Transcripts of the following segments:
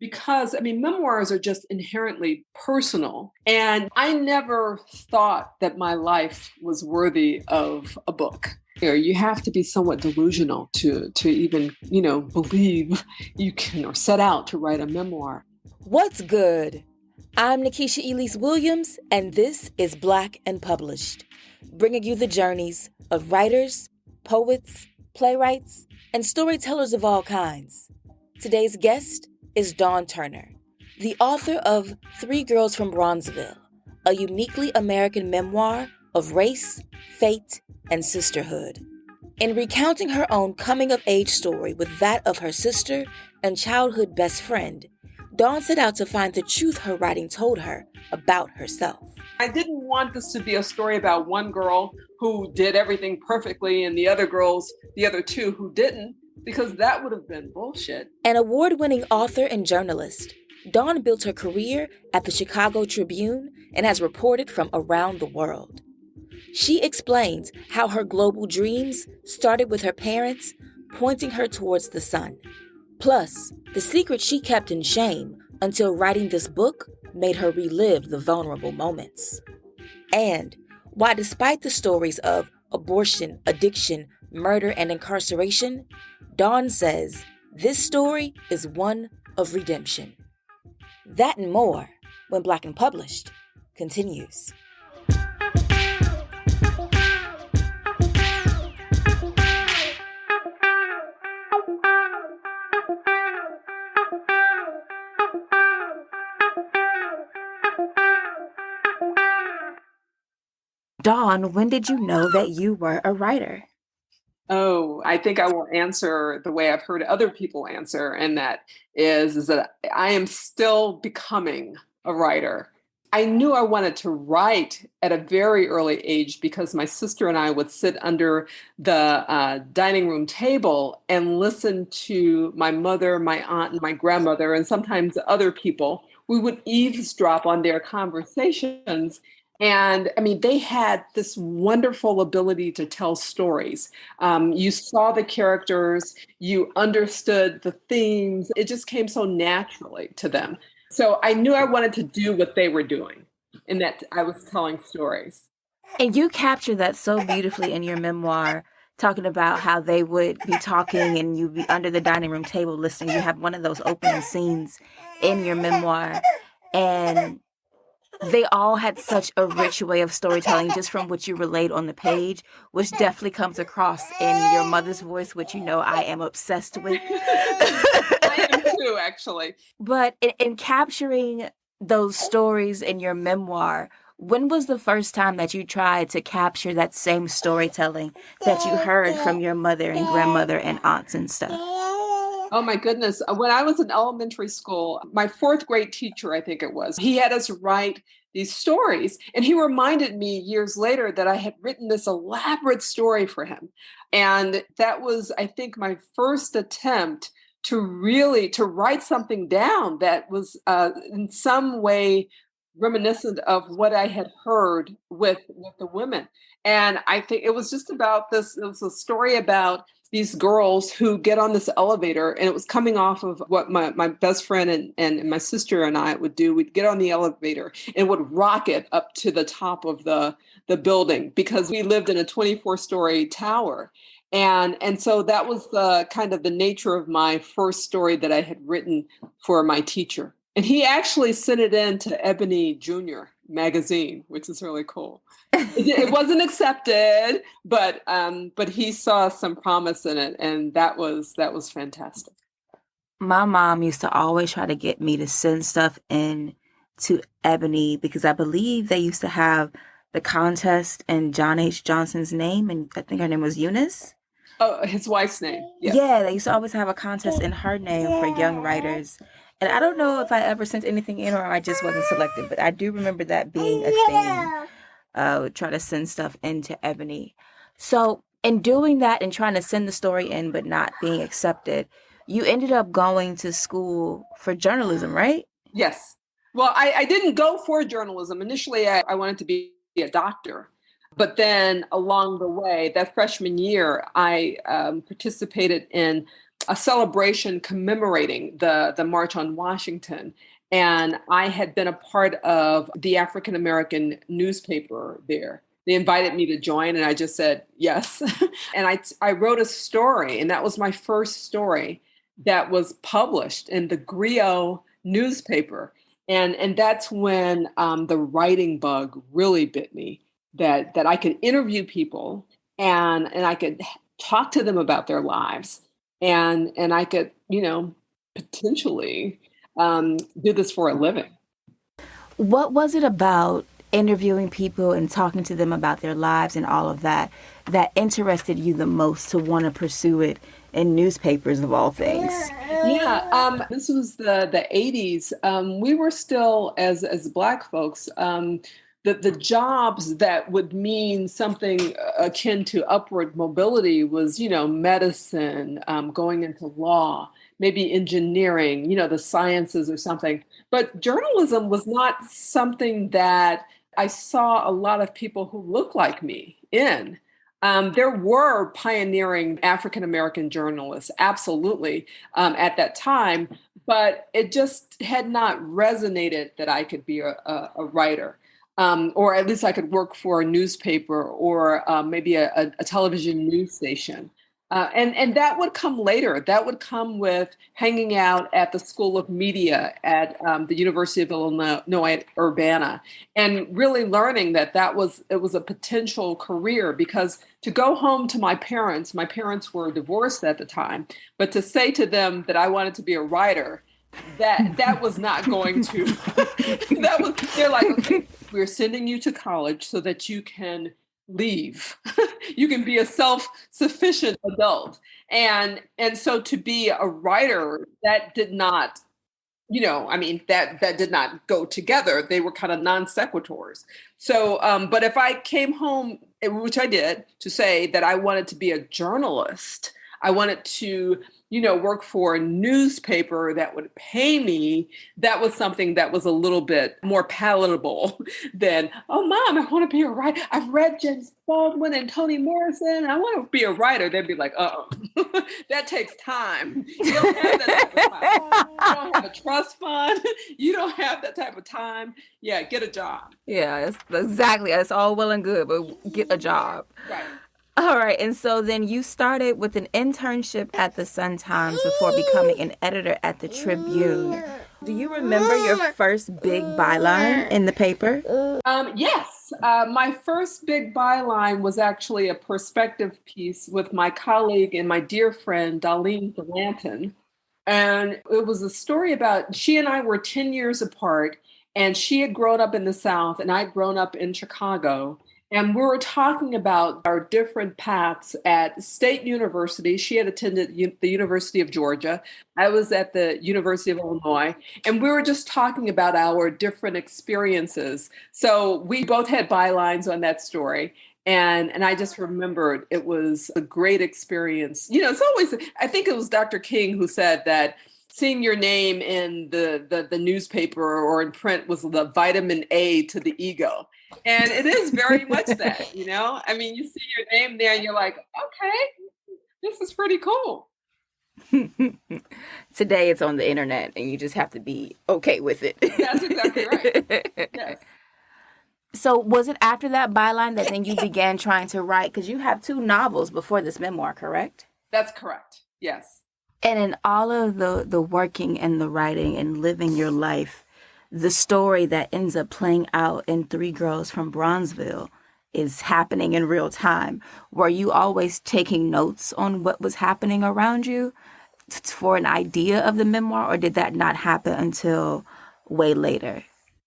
because I mean, memoirs are just inherently personal. And I never thought that my life was worthy of a book. You have to be somewhat delusional to even, believe you can or set out to write a memoir. What's good? I'm Nikesha Elise Williams, and this is Black and Published, bringing you the journeys of writers, poets, playwrights, and storytellers of all kinds. Today's guest is Dawn Turner, the author of Three Girls from Bronzeville, a uniquely American memoir of race, fate, and sisterhood. In recounting her own coming-of-age story with that of her sister and childhood best friend, Dawn set out to find the truth her writing told her about herself. I didn't want this to be a story about one girl who did everything perfectly and the other two who didn't, because that would have been bullshit. An award-winning author and journalist, Dawn built her career at the Chicago Tribune and has reported from around the world. She explains how her global dreams started with her parents pointing her towards the sun. Plus, the secret she kept in shame until writing this book made her relive the vulnerable moments. And why, despite the stories of abortion, addiction, murder, and incarceration, Dawn says this story is one of redemption. That and more when Black and Published continues. Dawn, when did you know that you were a writer? Oh, I think I will answer the way I've heard other people answer, and that is that I am still becoming a writer. I knew I wanted to write at a very early age because my sister and I would sit under the dining room table and listen to my mother, my aunt, and my grandmother, and sometimes other people. We would eavesdrop on their conversations. And I mean, they had this wonderful ability to tell stories. You saw the characters, you understood the themes. It just came so naturally to them. So I knew I wanted to do what they were doing, and that I was telling stories. And you capture that so beautifully in your memoir, talking about how they would be talking and you'd be under the dining room table listening. You have one of those opening scenes in your memoir. And they all had such a rich way of storytelling just from what you relayed on the page, which definitely comes across in your mother's voice, which I am obsessed with. I am too, actually. But in capturing those stories in your memoir, when was the first time that you tried to capture that same storytelling that you heard from your mother and grandmother and aunts and stuff? Oh my goodness. When I was in elementary school, my fourth grade teacher, I think it was, he had us write these stories. And he reminded me years later that I had written this elaborate story for him. And that was, I think, my first attempt to write something down that was in some way reminiscent of what I had heard with the women. And I think it was just about this. It was a story about these girls who get on this elevator, and it was coming off of what my best friend and my sister and I would do. We'd get on the elevator and would rocket up to the top of the building because we lived in a 24-story tower. And so that was the kind of the nature of my first story that I had written for my teacher. And he actually sent it in to Ebony Junior magazine, which is really cool. It wasn't accepted, but he saw some promise in it, and that was fantastic. My mom used to always try to get me to send stuff in to Ebony because I believe they used to have the contest in John H. Johnson's name, and I think her name was Eunice. Oh, his wife's name. Yes. Yeah, they used to always have a contest in her name for young writers. And I don't know if I ever sent anything in or I just wasn't selected, but I do remember that being a thing. Try to send stuff into Ebony. So in doing that and trying to send the story in but not being accepted, you ended up going to school for journalism, right? Yes. Well, I didn't go for journalism. Initially, I wanted to be a doctor. But then along the way, that freshman year, I participated in a celebration commemorating the March on Washington. And I had been a part of the African American newspaper there. They invited me to join, and I just said yes. And I wrote a story, and that was my first story that was published in the Griot newspaper. And that's when the writing bug really bit me, that I could interview people and I could talk to them about their lives, and I could, potentially do this for a living. What was it about interviewing people and talking to them about their lives and all of that that interested you the most to want to pursue it in newspapers of all things? Yeah, this was the 80s. We were still, as Black folks, the jobs that would mean something akin to upward mobility was, medicine, going into law, maybe engineering, the sciences or something. But journalism was not something that I saw a lot of people who look like me in. There were pioneering African American journalists, absolutely, at that time, but it just had not resonated that I could be a writer. Or at least I could work for a newspaper or maybe a television news station. And that would come later. That would come with hanging out at the School of Media at the University of Illinois at Urbana, and really learning that it was a potential career. Because to go home to my parents were divorced at the time, but to say to them that I wanted to be a writer, that was not going to. They're like, okay, we're sending you to college so that you can leave. You can be a self-sufficient adult. And so to be a writer, that did not, that did not go together. They were kind of non sequiturs. So, but if I came home, which I did, to say that I wanted to be a journalist, I wanted to, work for a newspaper that would pay me, that was something that was a little bit more palatable than, oh, Mom, I want to be a writer. I've read James Baldwin and Toni Morrison. I want to be a writer. They'd be like, that takes time. You don't have that type of time. You don't have a trust fund. You don't have that type of time. Yeah, get a job. Yeah, exactly. It's all well and good, but get a job. Right. All right. And so then you started with an internship at the Sun-Times before becoming an editor at the Tribune. Do you remember your first big byline in the paper? Yes. My first big byline was actually a perspective piece with my colleague and my dear friend, Darlene Delanton. And it was a story about, she and I were 10 years apart, and she had grown up in the South and I'd grown up in Chicago. And we were talking about our different paths at State University. She had attended the University of Georgia. I was at the University of Illinois. And we were just talking about our different experiences. So we both had bylines on that story. And I just remembered it was a great experience. It's always, I think it was Dr. King who said that seeing your name in the newspaper or in print was the vitamin A to the ego. And it is very much that, you see your name there and you're like, okay, this is pretty cool. Today it's on the internet and you just have to be okay with it. That's exactly right. Yes. So was it after that byline that then you began trying to write? Because you have 2 novels before this memoir, correct? That's correct. Yes. And in all of the working and the writing and living your life, the story that ends up playing out in 3 Girls from Bronzeville is happening in real time. Were you always taking notes on what was happening around you for an idea of the memoir, or did that not happen until way later?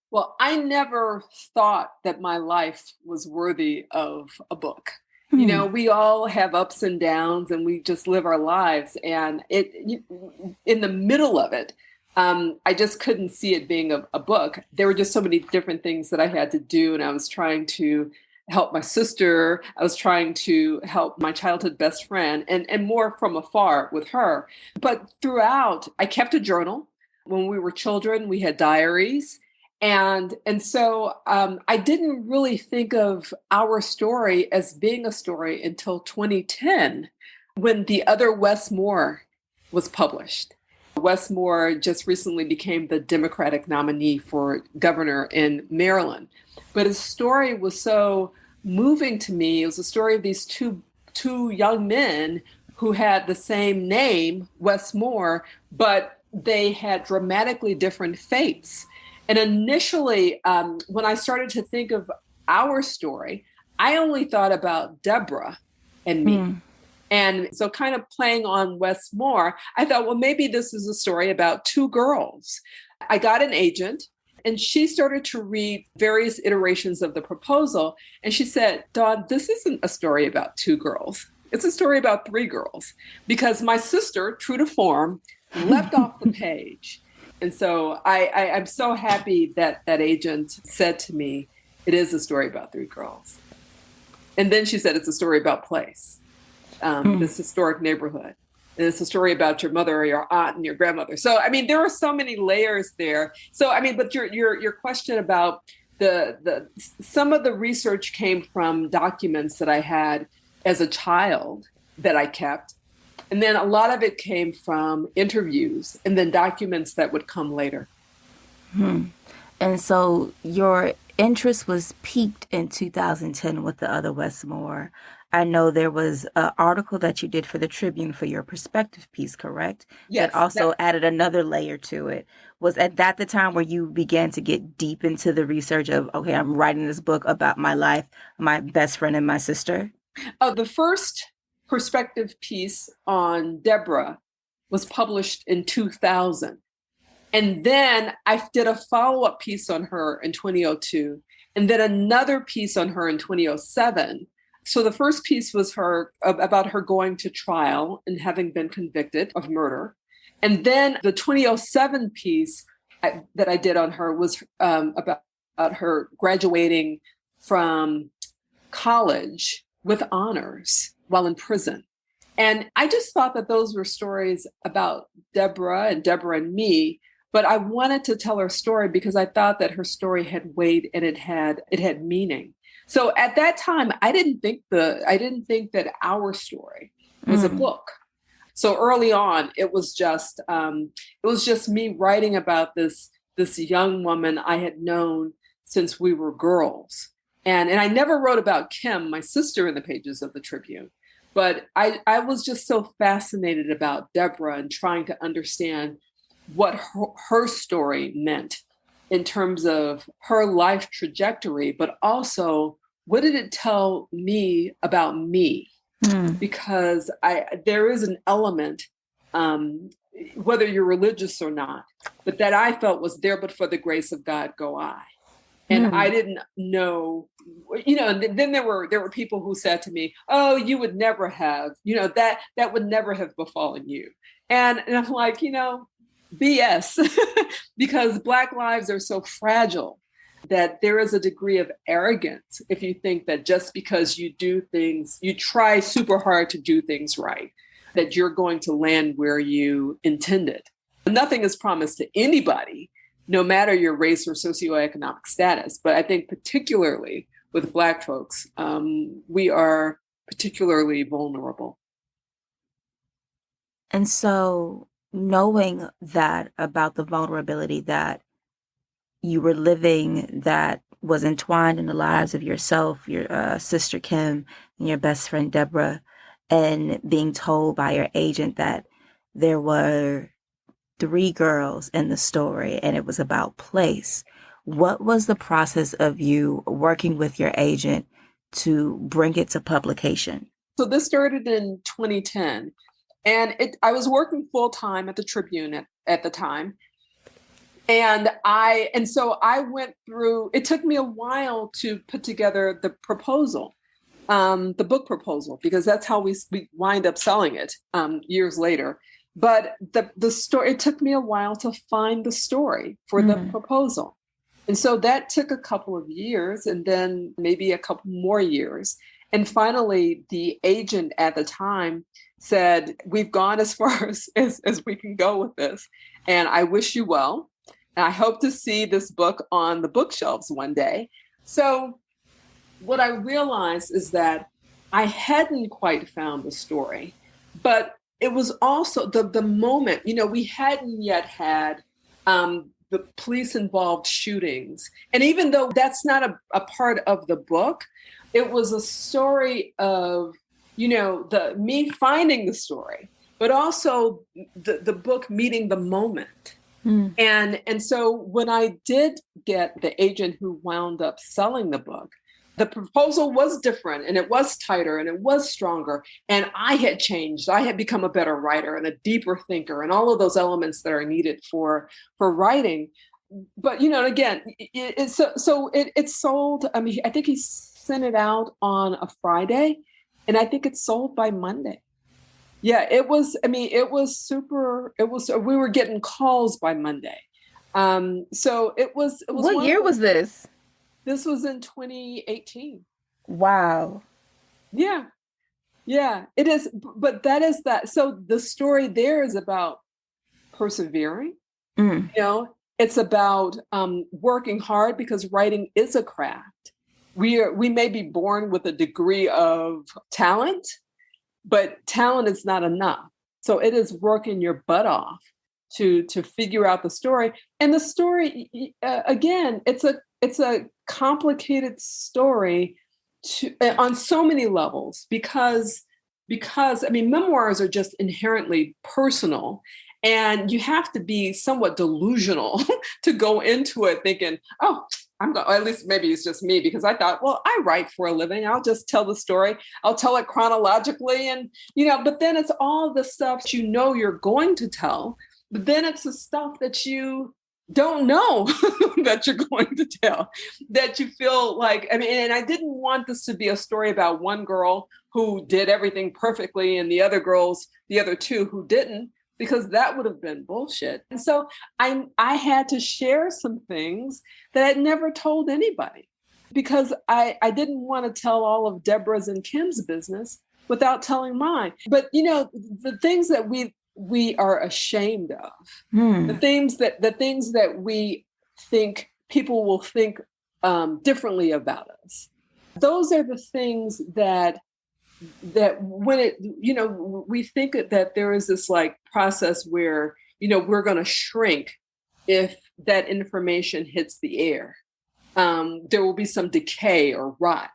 Well, I never thought that my life was worthy of a book. We all have ups and downs and we just live our lives. And in the middle of it, I just couldn't see it being a book. There were just so many different things that I had to do. And I was trying to help my sister. I was trying to help my childhood best friend and more from afar with her. But throughout, I kept a journal. When we were children, we had diaries. And so I didn't really think of our story as being a story until 2010, when the other Wes Moore was published. Wes Moore just recently became the Democratic nominee for governor in Maryland. But his story was so moving to me. It was a story of these two young men who had the same name, Wes Moore, but they had dramatically different fates. And initially, when I started to think of our story, I only thought about Deborah and me. And so kind of playing on Wes Moore, I thought, well, maybe this is a story about two girls. I got an agent and she started to read various iterations of the proposal. And she said, Dawn, this isn't a story about two girls. It's a story about three girls, because my sister, true to form, left off the page. And so I'm so happy that that agent said to me, it is a story about three girls. And then she said, it's a story about place. This historic neighborhood. And it's a story about your mother or your aunt and your grandmother. So, I mean, there are so many layers there. So, I mean, but your question about some of the research came from documents that I had as a child that I kept. And then a lot of it came from interviews and then documents that would come later. And so your interest was piqued in 2010 with the other Wes Moore. I know there was an article that you did for the Tribune for your perspective piece, correct? Yes. That also added another layer to it. Was at that the time where you began to get deep into the research of, okay, I'm writing this book about my life, my best friend and my sister? Oh, the first perspective piece on Deborah was published in 2000. And then I did a follow-up piece on her in 2002, and then another piece on her in 2007. So the first piece was about her going to trial and having been convicted of murder. And then the 2007 piece that I did on her was about her graduating from college with honors while in prison. And I just thought that those were stories about Deborah and me, but I wanted to tell her story because I thought that her story had weight and it had meaning. So at that time, I didn't think that our story was a book. So early on, it was just me writing about this young woman I had known since we were girls. And I never wrote about Kim, my sister, in the pages of the Tribune. But I was just so fascinated about Deborah and trying to understand what her story meant in terms of her life trajectory, but also what did it tell me about me? Because there is an element, whether you're religious or not, but that I felt was there, but for the grace of God go I. And I didn't know, and then there were people who said to me, oh, you would never have, that would never have befallen you. And I'm like, BS, because Black lives are so fragile that there is a degree of arrogance if you think that just because you do things, you try super hard to do things right, that you're going to land where you intended. Nothing is promised to anybody, no matter your race or socioeconomic status. But I think particularly with Black folks, we are particularly vulnerable. And so knowing that about the vulnerability that you were living, that was entwined in the lives of yourself, your sister Kim, and your best friend Deborah, and being told by your agent that there were three girls in the story and it was about place. What was the process of you working with your agent to bring it to publication? So this started in 2010, and I was working full time at the Tribune at the time. And so I went through, it took me a while to put together the proposal, the book proposal, because that's how we wind up selling it years later. But the story, it took me a while to find the story for the proposal. And so that took a couple of years and then maybe a couple more years. And finally, the agent at the time said, we've gone as far as we can go with this. And I wish you well. And I hope to see this book on the bookshelves one day. So what I realized is that I hadn't quite found the story, but it was also the moment, we hadn't yet had the police involved shootings. And even though that's not a part of the book, it was a story of, me finding the story, but also the book meeting the moment. And so when I did get the agent who wound up selling the book, the proposal was different and it was tighter and it was stronger. And I had changed. I had become a better writer and a deeper thinker and all of those elements that are needed for writing. But, again, it sold. I mean, I think he sent it out on a Friday and I think it sold by Monday. Yeah, it was super. We were getting calls by Monday. So it was. What year was this? This was in 2018. Wow. Yeah, it is. But that is that. So the story there is about persevering. It's about working hard because writing is a craft. We may be born with a degree of talent, but talent is not enough. So it is working your butt off to figure out the story. And the story, again, it's a complicated story on so many levels because memoirs are just inherently personal, and you have to be somewhat delusional to go into it thinking, oh, at least maybe it's just me, because I thought, well, I write for a living. I'll just tell the story. I'll tell it chronologically. And, but then it's all the stuff you're going to tell, but then it's the stuff that you don't know that you're going to tell, that you feel like, and I didn't want this to be a story about one girl who did everything perfectly and the other two who didn't, because that would have been bullshit. And so I had to share some things that I'd never told anybody, because I didn't want to tell all of Deborah's and Kim's business without telling mine. But, the things that we are ashamed of, the things that we think people will think differently about us, those are the things that when it, we think that there is this like process where, we're going to shrink if that information hits the air. There will be some decay or rot.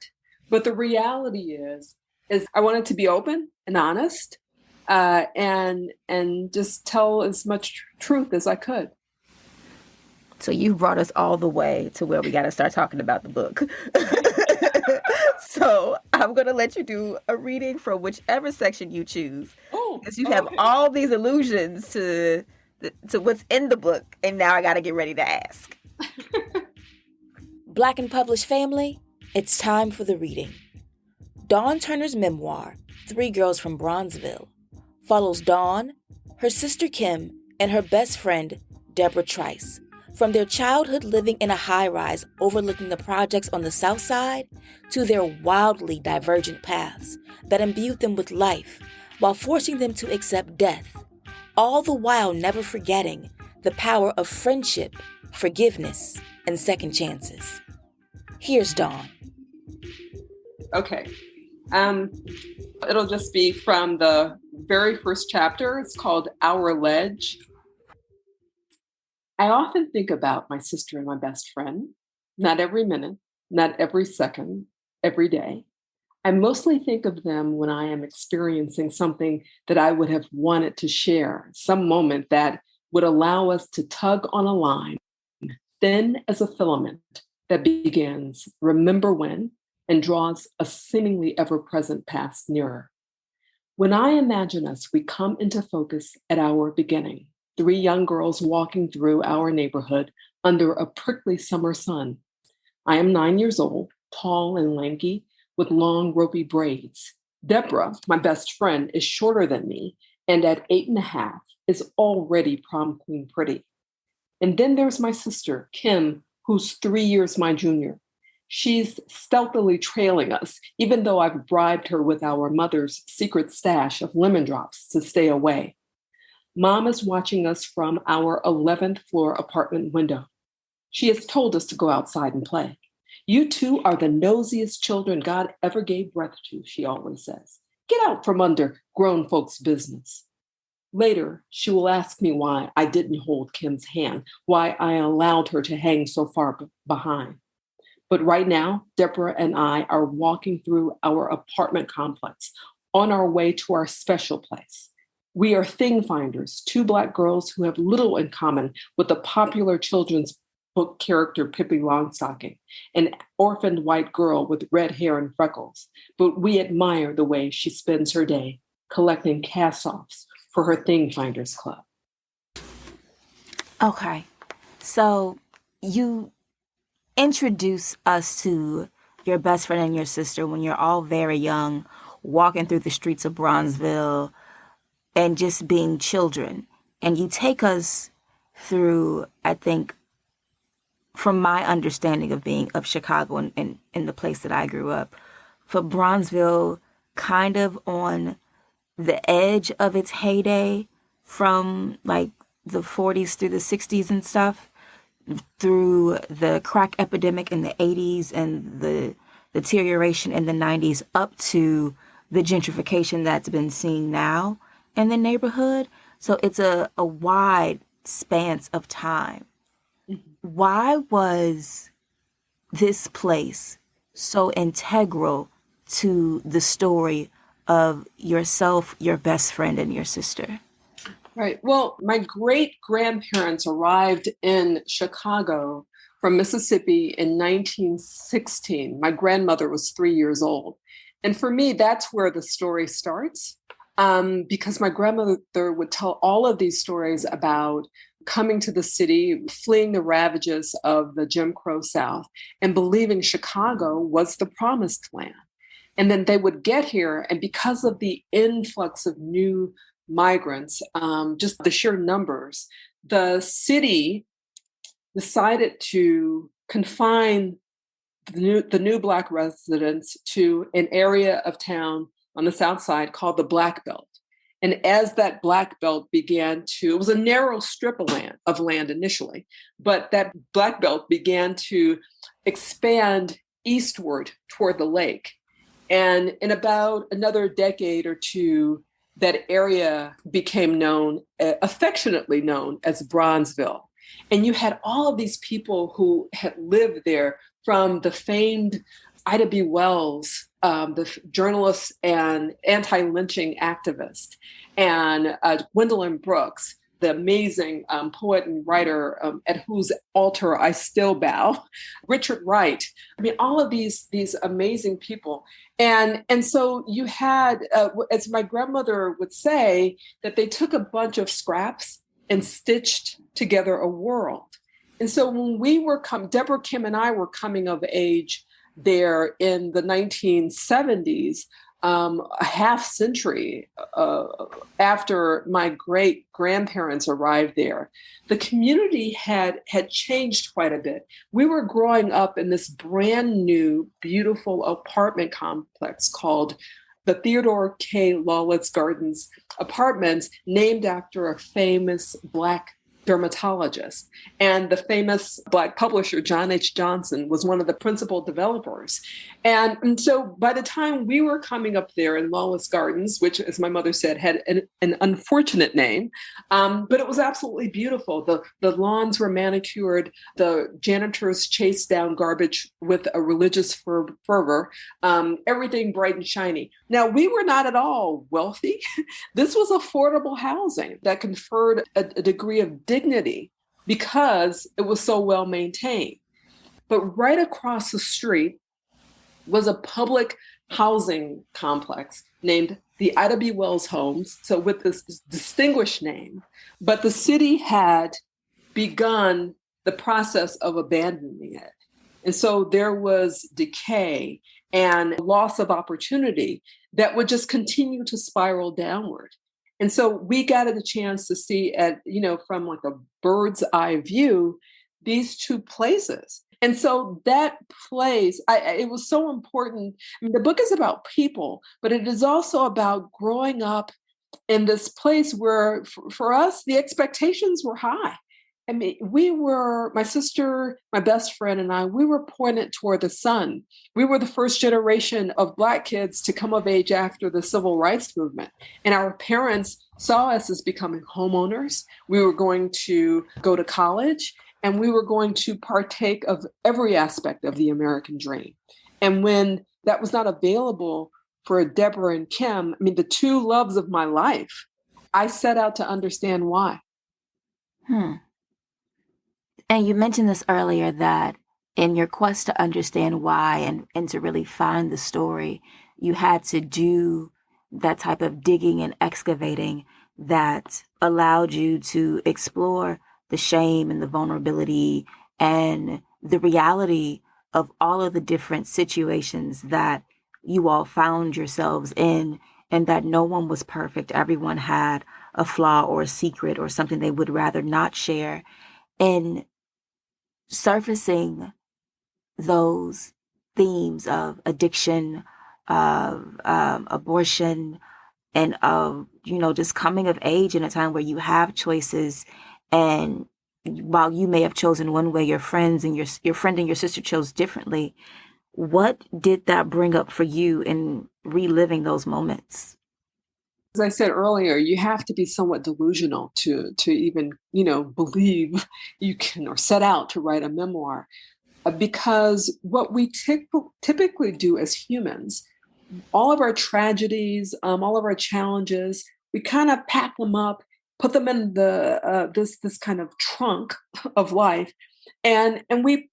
But the reality is I wanted to be open and honest, and just tell as much truth as I could. So you brought us all the way to where we got to start talking about the book. So I'm going to let you do a reading from whichever section you choose. Because you have all these allusions to what's in the book. And now I got to get ready to ask. Black and Published family, it's time for the reading. Dawn Turner's memoir, 3 Girls from Bronzeville, follows Dawn, her sister Kim, and her best friend, Deborah Trice, from their childhood living in a high-rise overlooking the projects on the south side to their wildly divergent paths that imbued them with life while forcing them to accept death, all the while never forgetting the power of friendship, forgiveness, and second chances. Here's Dawn. Okay. It'll just be from the very first chapter. It's called Our Ledge. I often think about my sister and my best friend, not every minute, not every second, every day. I mostly think of them when I am experiencing something that I would have wanted to share, some moment that would allow us to tug on a line, thin as a filament that begins, remember when, and draws a seemingly ever-present past nearer. When I imagine us, we come into focus at our beginning. 3 young girls walking through our neighborhood under a prickly summer sun. I am 9 years old, tall and lanky, with long ropey braids. Deborah, my best friend, is shorter than me, and at 8.5 is already prom queen pretty. And then there's my sister, Kim, who's 3 years my junior. She's stealthily trailing us, even though I've bribed her with our mother's secret stash of lemon drops to stay away. Mom is watching us from our 11th floor apartment window. She has told us to go outside and play. You two are the nosiest children God ever gave breath to, she always says. Get out from under grown folks' business. Later, she will ask me why I didn't hold Kim's hand, why I allowed her to hang so far behind. But right now, Deborah and I are walking through our apartment complex on our way to our special place. We are thing finders, two Black girls who have little in common with the popular children's book character Pippi Longstocking, an orphaned white girl with red hair and freckles. But we admire the way she spends her day collecting cast-offs for her Thing Finders Club. Okay. So you introduce us to your best friend and your sister when you're all very young, walking through the streets of Bronzeville and just being children. And you take us through, I think, from my understanding of being of Chicago and in the place that I grew up, for Bronzeville kind of on the edge of its heyday from like the 40s through the 60s and stuff, through the crack epidemic in the 80s and the deterioration in the 90s up to the gentrification that's been seen now in the neighborhood. So it's a wide span of time. Why was this place so integral to the story of yourself, your best friend, and your sister? Right. Well, my great-grandparents arrived in Chicago from Mississippi in 1916. My grandmother was 3 years old. And for me, that's where the story starts, because my grandmother would tell all of these stories about coming to the city, fleeing the ravages of the Jim Crow South, and believing Chicago was the promised land. And then they would get here, and because of the influx of new migrants, just the sheer numbers, the city decided to confine the new Black residents to an area of town on the South Side called the Black Belt. And as that Black Belt began to, it was a narrow strip of land initially, but that Black Belt began to expand eastward toward the lake. And in about another decade or two, that area became known, affectionately known as Bronzeville. And you had all of these people who had lived there, from the famed Ida B. Wells, the journalist and anti-lynching activist, and Gwendolyn Brooks, the amazing poet and writer at whose altar I still bow, Richard Wright. I mean, all of these amazing people. And so you had, as my grandmother would say, that they took a bunch of scraps and stitched together a world. And so when we were Deborah, Kim, and I were coming of age there in the 1970s, a half century after my great grandparents arrived there, the community had changed quite a bit. We were growing up in this brand new, beautiful apartment complex called the Theodore K. Lawless Gardens Apartments, named after a famous Black dermatologist. And the famous Black publisher, John H. Johnson, was one of the principal developers. And so by the time we were coming up there in Lawless Gardens, which, as my mother said, had an unfortunate name, but it was absolutely beautiful. The lawns were manicured. The janitors chased down garbage with a religious fervor. Everything bright and shiny. Now, we were not at all wealthy. This was affordable housing that conferred a degree of dignity because it was so well maintained. But right across the street was a public housing complex named the Ida B. Wells Homes, so with this distinguished name. But the city had begun the process of abandoning it. And so there was decay and loss of opportunity that would just continue to spiral downward. And so we got a chance to see from like a bird's eye view, these two places. And so that place, it was so important. I mean, the book is about people, but it is also about growing up in this place where, for us, the expectations were high. I mean, my sister, my best friend, and I, we were pointed toward the sun. We were the first generation of Black kids to come of age after the civil rights movement. And our parents saw us as becoming homeowners. We were going to go to college, and we were going to partake of every aspect of the American dream. And when that was not available for Deborah and Kim, I mean, the two loves of my life, I set out to understand why. And you mentioned this earlier, that in your quest to understand why and to really find the story, you had to do that type of digging and excavating that allowed you to explore the shame and the vulnerability and the reality of all of the different situations that you all found yourselves in, and that no one was perfect. Everyone had a flaw or a secret or something they would rather not share. And surfacing those themes of addiction, of abortion, and of, just coming of age in a time where you have choices. And while you may have chosen one way, your friends and your friend and your sister chose differently. What did that bring up for you in reliving those moments? As I said earlier, you have to be somewhat delusional to even, believe you can or set out to write a memoir. Because what we typically do as humans, all of our tragedies, all of our challenges, we kind of pack them up, put them in the this kind of trunk of life, and we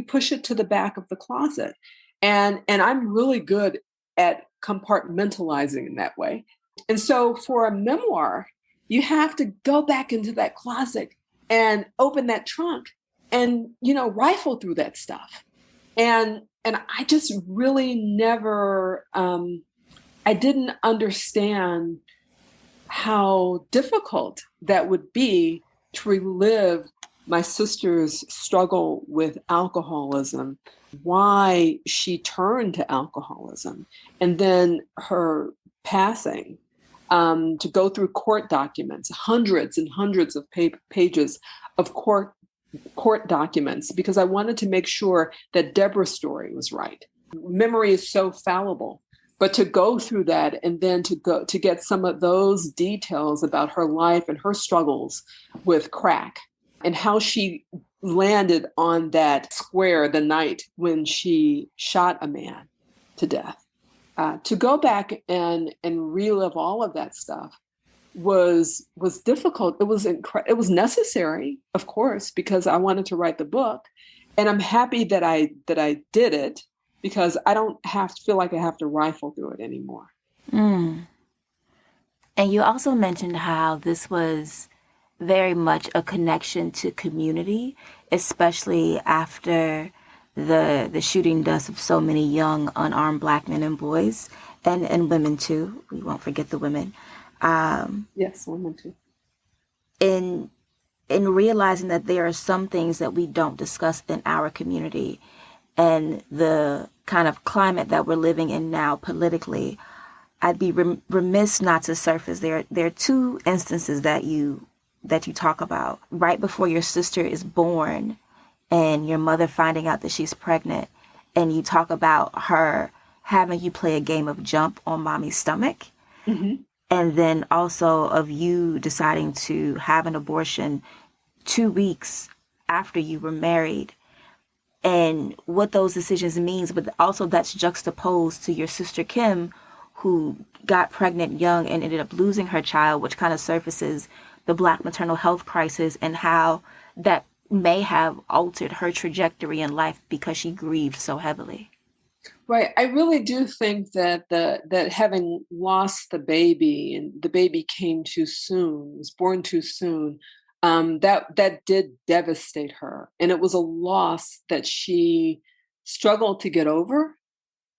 push it to the back of the closet. And I'm really good at compartmentalizing in that way. And so for a memoir, you have to go back into that closet and open that trunk and, rifle through that stuff. And I just really never, I didn't understand how difficult that would be to relive my sister's struggle with alcoholism, why she turned to alcoholism, and then her passing, to go through court documents, hundreds and hundreds of pages of court documents, because I wanted to make sure that Deborah's story was right. Memory is so fallible, but to go through that and then to get some of those details about her life and her struggles with crack and how she landed on that square the night when she shot a man to death. To go back and relive all of that stuff was difficult. It was necessary, of course, because I wanted to write the book, and I'm happy that I did it, because I don't feel like I have to rifle through it anymore. And you also mentioned how this was very much a connection to community, especially after the shooting deaths of so many young unarmed Black men and boys, and women too. We won't forget the women. Yes, women too. In realizing that there are some things that we don't discuss in our community, and the kind of climate that we're living in now politically, I'd be remiss not to surface. There are two instances that you talk about right before your sister is born, and your mother finding out that she's pregnant, and you talk about her having you play a game of jump on mommy's stomach. Mm-hmm. And then also of you deciding to have an abortion 2 weeks after you were married, and what those decisions means, but also that's juxtaposed to your sister Kim, who got pregnant young and ended up losing her child, which kind of surfaces the Black maternal health crisis and how that may have altered her trajectory in life because she grieved so heavily. Right. I really do think that that having lost the baby, and the baby came too soon, was born too soon, that did devastate her. And it was a loss that she struggled to get over,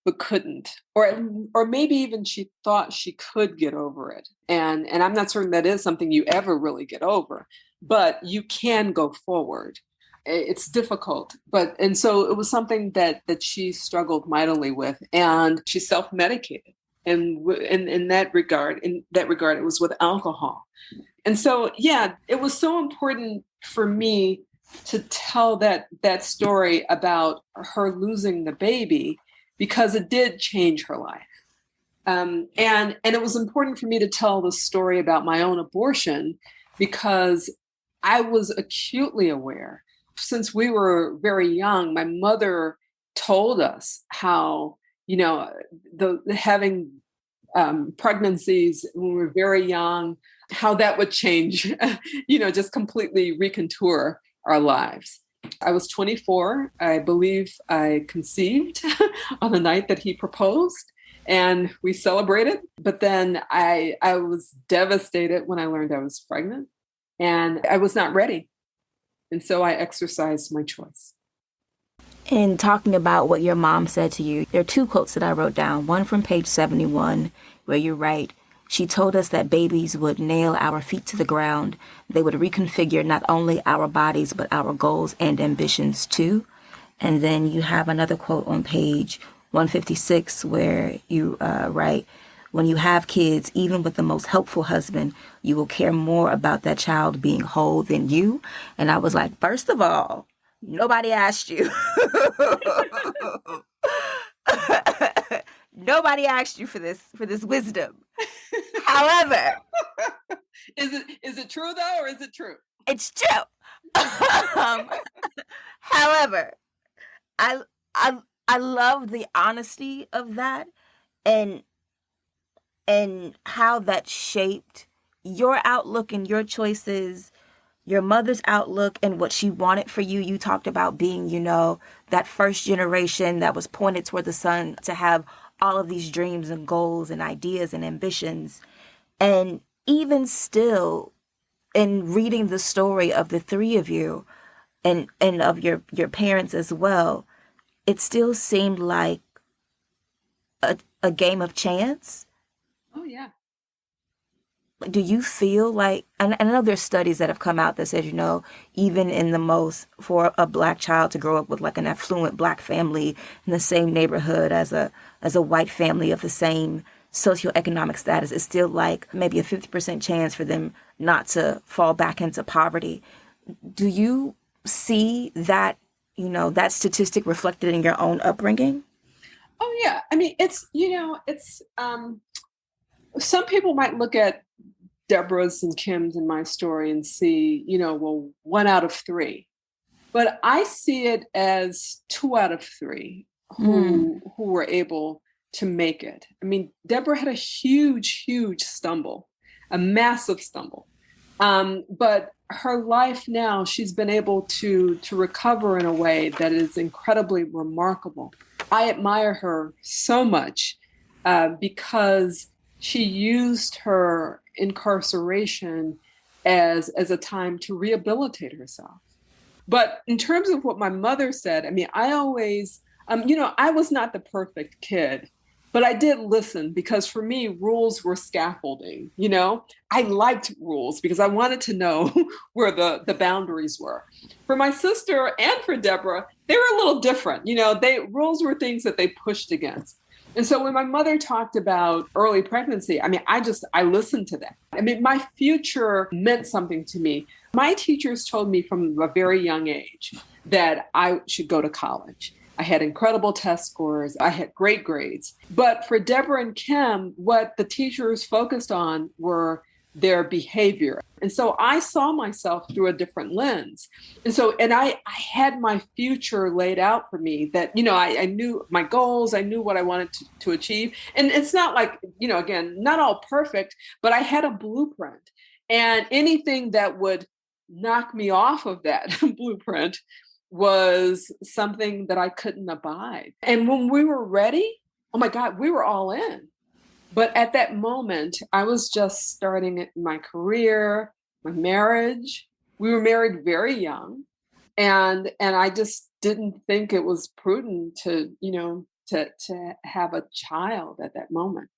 but couldn't. Or maybe even she thought she could get over it. And I'm not certain that is something you ever really get over, but you can go forward. It's difficult, and so it was something that she struggled mightily with, and she self-medicated. And in that regard, it was with alcohol. And so, yeah, it was so important for me to tell that story about her losing the baby, because it did change her life. And it was important for me to tell the story about my own abortion because I was acutely aware. Since we were very young, my mother told us how, the having pregnancies when we were very young, how that would change, just completely recontour our lives. I was 24. I believe I conceived on the night that he proposed, and we celebrated. But then I was devastated when I learned I was pregnant, and I was not ready. And so I exercised my choice. In talking about what your mom said to you, there are two quotes that I wrote down. One from page 71, where you write, "She told us that babies would nail our feet to the ground. They would reconfigure not only our bodies, but our goals and ambitions too." And then you have another quote on page 156 where you write, "When you have kids, even with the most helpful husband, you will care more about that child being whole than you." And I was like, first of all, nobody asked you. Nobody asked you for this wisdom. However, is it true though, or is it true? It's true. However, I I love the honesty of that, and how that shaped your outlook and your choices, your mother's outlook and what she wanted for you. You talked about being, that first generation that was pointed toward the sun to have all of these dreams and goals and ideas and ambitions. And even still, in reading the story of the three of you and of your parents as well, it still seemed like a game of chance. Oh, yeah. Do you feel like, and I know there's studies that have come out that says, even in the most, for a Black child to grow up with like an affluent Black family in the same neighborhood as a white family of the same socioeconomic status, it's still like maybe a 50% chance for them not to fall back into poverty. Do you see that, that statistic reflected in your own upbringing? Oh, yeah. I mean, it's some people might look at Deborah's and Kim's in my story and see, well, 1 out of 3. But I see it as 2 out of 3 who were able to make it. I mean, Deborah had a huge, huge stumble, a massive stumble. But her life now, she's been able to recover in a way that is incredibly remarkable. I admire her so much because she used her incarceration as a time to rehabilitate herself. But in terms of what my mother said, I mean, I always, I was not the perfect kid, but I did listen because for me, rules were scaffolding. I liked rules because I wanted to know where the boundaries were. For my sister and for Deborah, they were a little different. Rules were things that they pushed against. And so when my mother talked about early pregnancy, I mean, I listened to that. I mean, my future meant something to me. My teachers told me from a very young age that I should go to college. I had incredible test scores. I had great grades. But for Deborah and Kim, what the teachers focused on were their behavior. And so I saw myself through a different lens. And I had my future laid out for me that, I knew my goals, I knew what I wanted to achieve. And it's not like, again, not all perfect, but I had a blueprint. And anything that would knock me off of that blueprint was something that I couldn't abide. And when we were ready, oh my God, we were all in. But at that moment, I was just starting my career, my marriage. We were married very young. And I just didn't think it was prudent to have a child at that moment.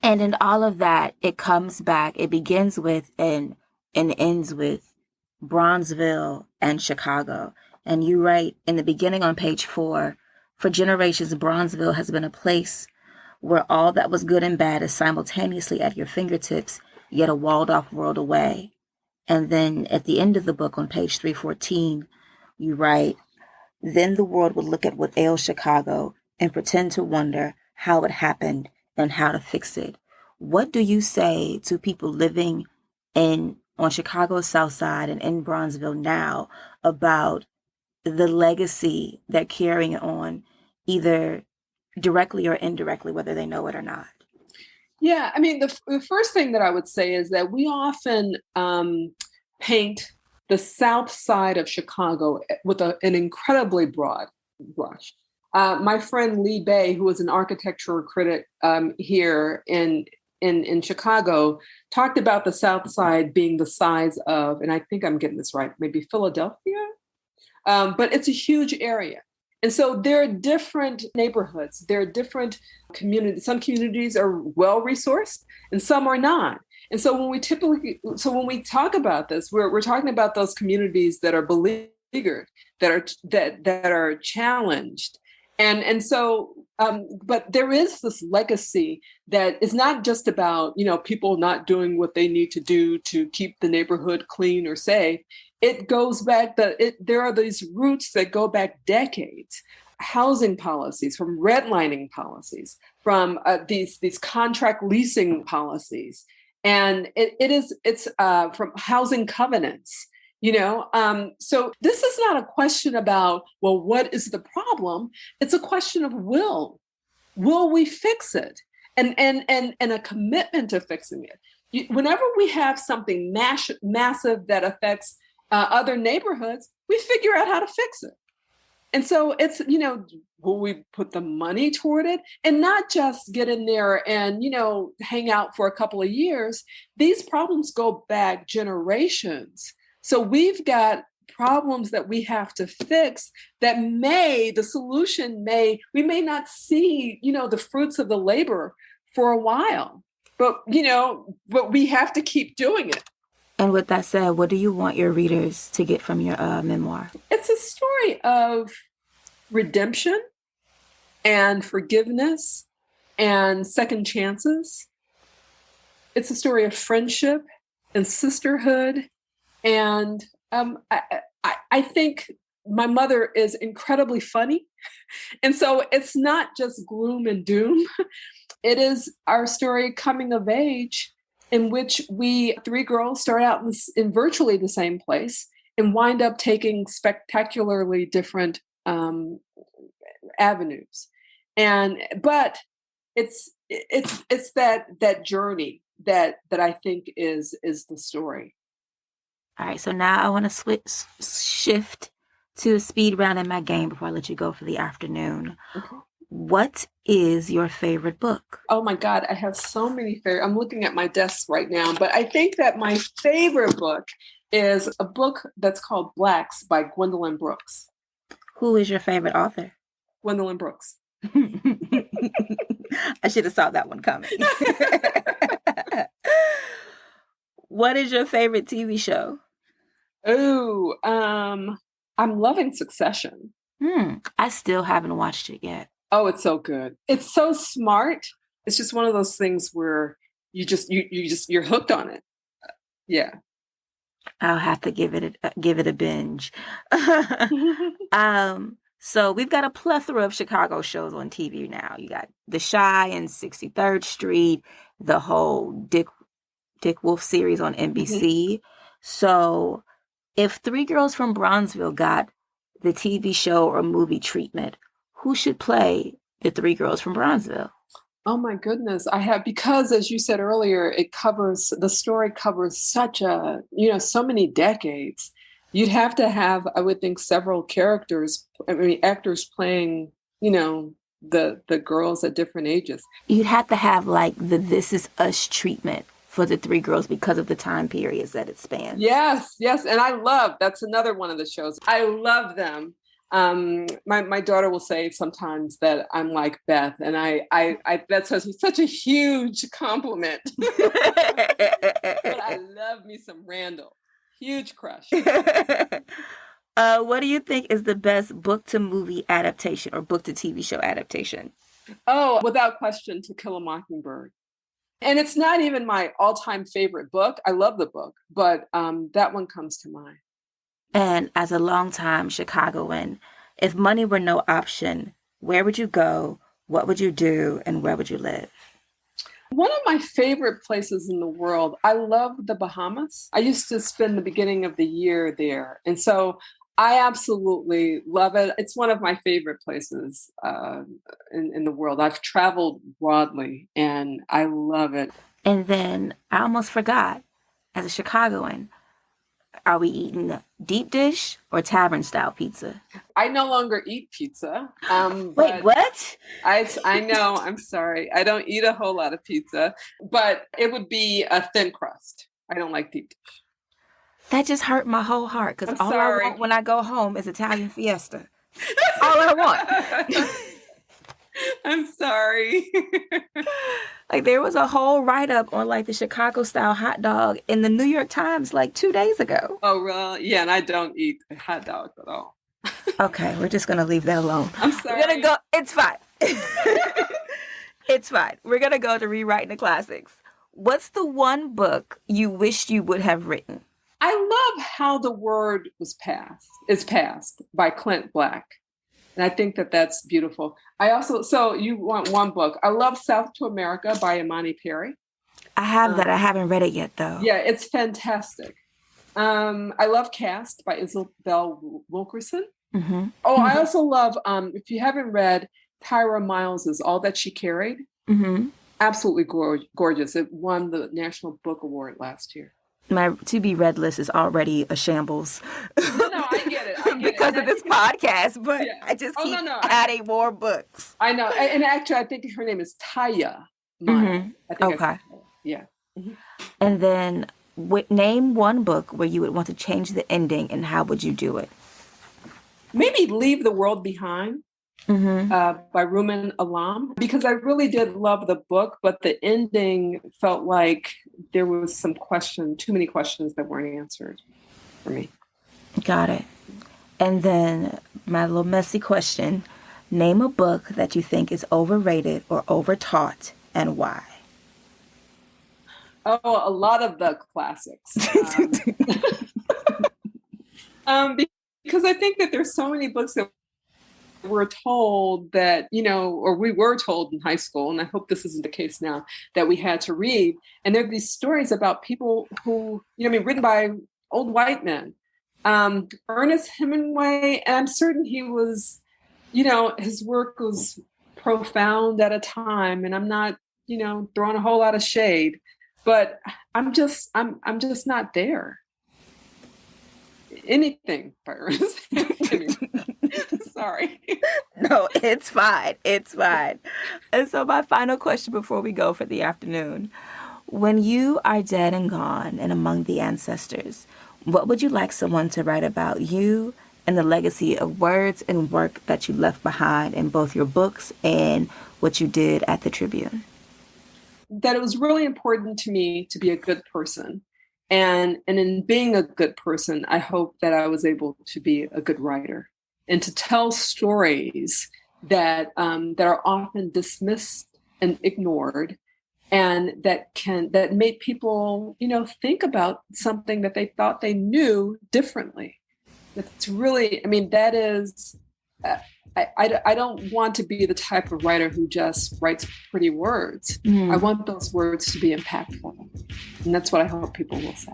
And in all of that, it comes back, it begins with and ends with Bronzeville and Chicago. And you write in the beginning on page 4, "For generations, Bronzeville has been a place where all that was good and bad is simultaneously at your fingertips, yet a walled-off world away." And then at the end of the book on page 314, you write, "Then the world would look at what ails Chicago and pretend to wonder how it happened and how to fix it. What do you say to people living on Chicago's South Side and in Bronzeville now about the legacy they're carrying on, either directly or indirectly, whether they know it or not? Yeah, I mean, the first thing that I would say is that we often paint the South Side of Chicago with an incredibly broad brush. My friend Lee Bay, who was an architecture critic here in Chicago, talked about the South Side being the size of, and I think I'm getting this right, maybe Philadelphia, but it's a huge area. And so there are different neighborhoods, there are different communities. Some communities are well resourced and some are not. And so when we talk about this, we're talking about those communities that are beleaguered, that are challenged. And so, but there is this legacy that is not just about, people not doing what they need to do to keep the neighborhood clean or safe. It goes back, there are these roots that go back decades. Housing policies, from redlining policies, from these contract leasing policies. And it's from housing covenants. So this is not a question about, well, what is the problem? It's a question of will we fix it? And a commitment to fixing it. Whenever we have something massive that affects other neighborhoods, we figure out how to fix it. And so it's, will we put the money toward it and not just get in there and, hang out for a couple of years? These problems go back generations. So we've got problems that we have to fix that we may not see, the fruits of the labor for a while, but we have to keep doing it. And with that said, what do you want your readers to get from your memoir? It's a story of redemption and forgiveness and second chances. It's a story of friendship and sisterhood. And I think my mother is incredibly funny. And so it's not just gloom and doom. It is our story coming of age, in which we three girls start out in virtually the same place and wind up taking spectacularly different avenues. But it's that journey that I think is the story. All right, so now I want to shift to a speed round in my game before I let you go for the afternoon. Okay. What is your favorite book? Oh my God, I have so many favorite. I'm looking at my desk right now, but I think that my favorite book is a book that's called Blacks by Gwendolyn Brooks. Who is your favorite author? Gwendolyn Brooks. I should have saw that one coming. What is your favorite TV show? Oh, I'm loving Succession. I still haven't watched it yet. Oh, it's so good. It's so smart. It's just one of those things where you're hooked on it. Yeah. I'll have to give it a binge. So we've got a plethora of Chicago shows on TV now. You got The Chi and 63rd Street, the whole Dick Wolf series on NBC. Mm-hmm. So if Three Girls from Bronzeville got the TV show or movie treatment, who should play the Three Girls from Bronzeville? Oh my goodness. Because as you said earlier, the story covers such so many decades. You'd have to have, I would think, several actors playing, the girls at different ages. You'd have to have like the This Is Us treatment for the Three Girls because of the time periods that it spans. Yes. And that's another one of the shows. I love them. My daughter will say sometimes that I'm like Beth, and I that's such a huge compliment. But I love me some Randall. Huge crush. What do you think is the best book to movie adaptation or book to TV show adaptation? Oh, without question, To Kill a Mockingbird. And it's not even my all-time favorite book. I love the book, but that one comes to mind. And as a longtime Chicagoan, if money were no option, where would you go? What would you do? And where would you live? One of my favorite places in the world, I love the Bahamas. I used to spend the beginning of the year there. And so I absolutely love it. It's one of my favorite places in the world. I've traveled broadly and I love it. And then I almost forgot, as a Chicagoan, are we eating deep dish or tavern style pizza? I no longer eat pizza. Wait, what? I know, I'm sorry. I don't eat a whole lot of pizza, but it would be a thin crust. I don't like deep dish. That just hurt my whole heart because all sorry. I want when I go home is Italian fiesta. All I want. I'm sorry. Like there was a whole write-up on like the Chicago style hot dog in the New York Times like 2 days ago. Oh, well, yeah, and I don't eat hot dogs at all. Okay, we're just gonna leave that alone. I'm sorry. We're gonna go. It's fine. It's fine. We're gonna go to rewriting the classics. What's the one book you wish you would have written? I love How the Word is passed by Clint Black. And I think that that's beautiful. So you want one book. I love South to America by Imani Perry. I have that. I haven't read it yet, though. Yeah, it's fantastic. I love Cast by Isabel Wilkerson. Mm-hmm. Oh, I also love, if you haven't read Tyra Miles's All That She Carried. Mm-hmm. Absolutely gorgeous. It won the National Book Award last year. My to-be-read list is already a shambles. No, I get it. Because of this podcast, but yeah. I just keep adding more books. I know. And actually, I think her name is Taya Miles. Mm-hmm. I think okay. Yeah. Mm-hmm. And then name one book where you would want to change the ending, and how would you do it? Maybe Leave the World Behind. Mm-hmm. By Ruman Alam, because I really did love the book, but the ending felt like there was too many questions that weren't answered for me. Got it. And then my little messy question, name a book that you think is overrated or overtaught and why? Oh, a lot of the classics. Because I think that there's so many books that we're told that, or we were told in high school, and I hope this isn't the case now, that we had to read. And there are these stories about people who, written by old white men. Ernest Hemingway, and I'm certain he was, his work was profound at a time, and I'm not, throwing a whole lot of shade, but I'm just not there. Anything by Ernest Hemingway. Sorry. No, it's fine. It's fine. And so my final question before we go for the afternoon. When you are dead and gone and among the ancestors, what would you like someone to write about you and the legacy of words and work that you left behind in both your books and what you did at the Tribune? That it was really important to me to be a good person. And in being a good person, I hope that I was able to be a good writer and to tell stories that are often dismissed and ignored, and that made people, think about something that they thought they knew differently. That's really, that is, I don't want to be the type of writer who just writes pretty words. I want those words to be impactful. And that's what I hope people will say.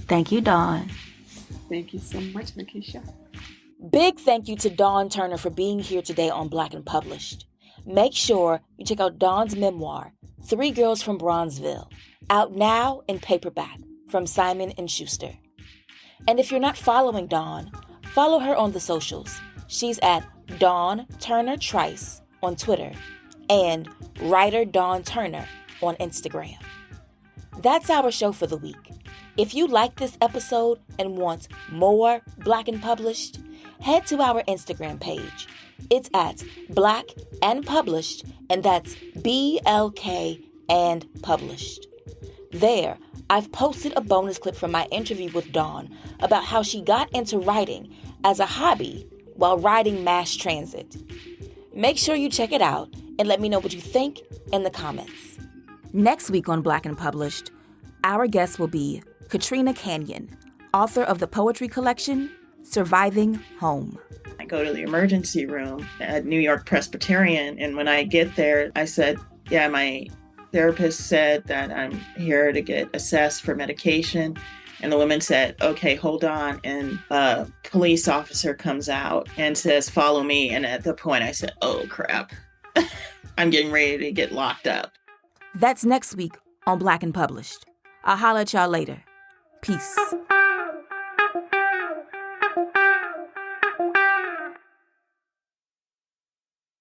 Thank you, Dawn. Thank you so much, Nikesha. Big thank you to Dawn Turner for being here today on Black and Published. Make sure you check out Dawn's memoir, 3 Girls from Bronzeville, out now in paperback from Simon & Schuster. And if you're not following Dawn, follow her on the socials. She's at Dawn Turner Trice on Twitter and writer Dawn Turner on Instagram. That's our show for the week. If you like this episode and want more Black and Published, head to our Instagram page. It's at Black and Published, and that's BLK and Published. There, I've posted a bonus clip from my interview with Dawn about how she got into writing as a hobby while riding mass transit. Make sure you check it out and let me know what you think in the comments. Next week on Black and Published, our guest will be Katrina Canyon, author of the poetry collection, Surviving Home. I go to the emergency room at New York Presbyterian, and when I get there, I said, yeah, my therapist said that I'm here to get assessed for medication. And the woman said, okay, hold on. And a police officer comes out and says, follow me. And at the point I said, oh, crap. I'm getting ready to get locked up. That's next week on Black and Published. I'll holler at y'all later. Peace.